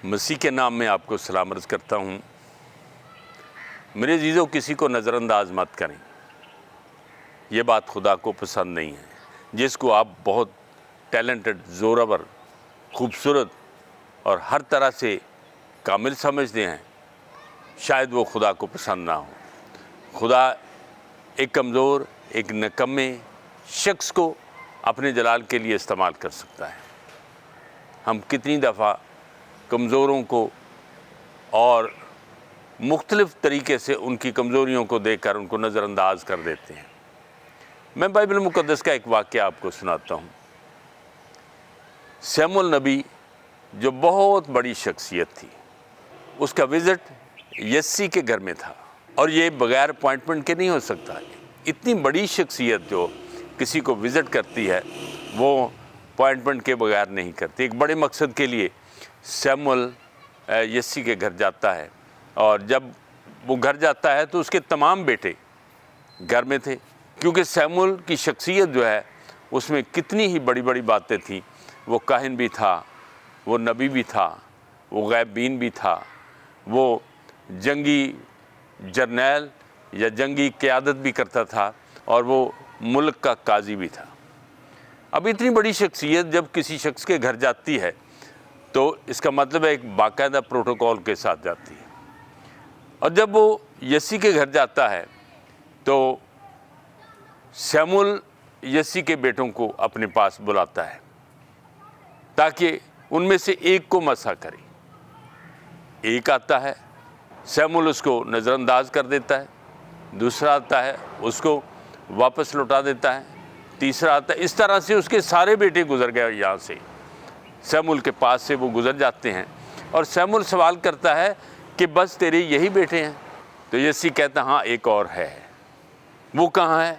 मसीह के नाम में आपको सलाम अर्ज़ करता हूँ। मेरे अज़ीज़ों, किसी को नज़रअंदाज मत करें, ये बात खुदा को पसंद नहीं है। जिसको आप बहुत टैलेंटेड, ज़ोरावर, खूबसूरत और हर तरह से कामिल समझते हैं, शायद वो खुदा को पसंद ना हो। खुदा एक कमज़ोर, एक निकम्मे शख्स को अपने जलाल के लिए इस्तेमाल कर सकता है। हम कितनी दफ़ा कमज़ोरों को और मुख्तलिफ़ तरीके से उनकी कमज़ोरियों को देखकर उनको नज़रअंदाज कर देते हैं। मैं बाइबल मुक़द्दस का एक वाक़या आपको सुनाता हूँ। शमूएल नबी जो बहुत बड़ी शख्सियत थी, उसका विज़िट यस्सी के घर में था और ये बग़ैर अपॉइंटमेंट के नहीं हो सकता। इतनी बड़ी शख्सियत जो किसी को विज़िट करती है वो अपॉइंटमेंट के बगैर नहीं करती। एक बड़े मकसद के लिए शमूएल यस्सी के घर जाता है और जब वो घर जाता है तो उसके तमाम बेटे घर में थे, क्योंकि शमूएल की शख्सियत जो है उसमें कितनी ही बड़ी बड़ी बातें थीं। वो काहिन भी था, वो नबी भी था, वो गैबीन भी था, वो जंगी जर्नैल या जंगी क़यादत भी करता था और वो मुल्क का काजी भी था। अब इतनी बड़ी शख्सियत जब किसी शख्स के घर जाती है तो इसका मतलब है एक बाकायदा प्रोटोकॉल के साथ जाती है। और जब वो यस्सी के घर जाता है तो शमूएल यस्सी के बेटों को अपने पास बुलाता है ताकि उनमें से एक को मसा करे। एक आता है, शमूएल उसको नज़रअंदाज कर देता है। दूसरा आता है, उसको वापस लौटा देता है। तीसरा आता है। इस तरह से उसके सारे बेटे गुजर गए। यहाँ से शमूएल के पास से वो गुजर जाते हैं और शमूएल सवाल करता है कि बस तेरे यही बेटे हैं? तो यस्सी कहता हाँ, एक और है। वो कहाँ है?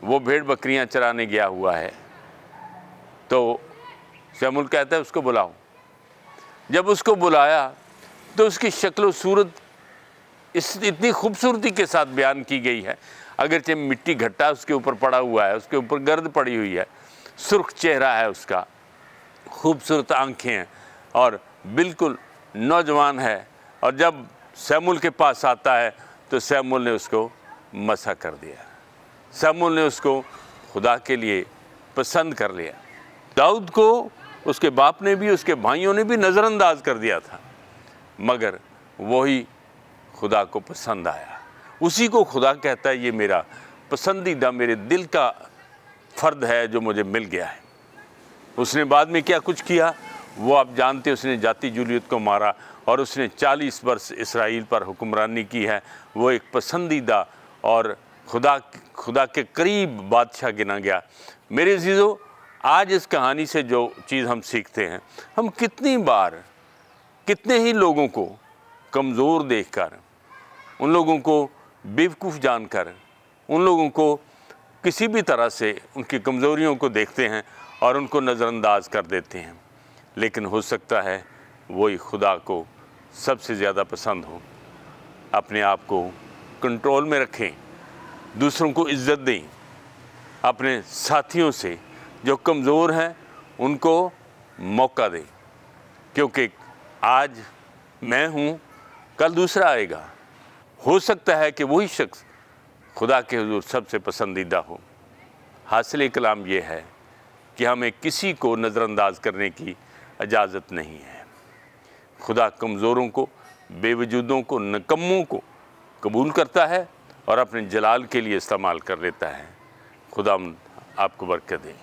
वो भेड़ बकरियां चराने गया हुआ है। तो शमूएल कहता है उसको बुलाओ। जब उसको बुलाया तो उसकी शक्ल सूरत इतनी खूबसूरती के साथ बयान की गई है, अगरचे मिट्टी घट्टा उसके ऊपर पड़ा हुआ है, उसके ऊपर गर्द पड़ी हुई है, सुर्ख चेहरा है उसका, खूबसूरत आंखें हैं और बिल्कुल नौजवान है। और जब शमूएल के पास आता है तो शमूएल ने उसको मसा कर दिया। शमूएल ने उसको खुदा के लिए पसंद कर लिया। दाऊद को उसके बाप ने भी, उसके भाइयों ने भी नज़रअंदाज कर दिया था, मगर वही खुदा को पसंद आया। उसी को खुदा कहता है ये मेरा पसंदीदा, मेरे दिल का फ़र्द है जो मुझे मिल गया है। उसने बाद में क्या कुछ किया वो आप जानते। उसने जाति जूलियत को मारा और उसने 40 वर्ष इसराइल पर हुक्मरानी की है। वो एक पसंदीदा और खुदा के करीब बादशाह गिना गया। मेरे अज़ीज़ों, आज इस कहानी से जो चीज़ हम सीखते हैं, हम कितनी बार कितने ही लोगों को कमज़ोर देखकर, उन लोगों को बेवकूफ़ जानकर, उन लोगों को किसी भी तरह से उनकी कमज़ोरियों को देखते हैं और उनको नज़रअंदाज कर देते हैं। लेकिन हो सकता है वही खुदा को सबसे ज़्यादा पसंद हो। अपने आप को कंट्रोल में रखें, दूसरों को इज़्ज़त दें, अपने साथियों से जो कमज़ोर हैं उनको मौका दें, क्योंकि आज मैं हूँ, कल दूसरा आएगा। हो सकता है कि वही शख्स खुदा के हुज़ूर सबसे पसंदीदा हो। हासिल कलाम ये है कि हमें किसी को नज़रअंदाज करने की इजाज़त नहीं है। खुदा कमज़ोरों को, बेवजूदों को, निकम्मों को कबूल करता है और अपने जलाल के लिए इस्तेमाल कर लेता है। खुदा आपको बरकत दे।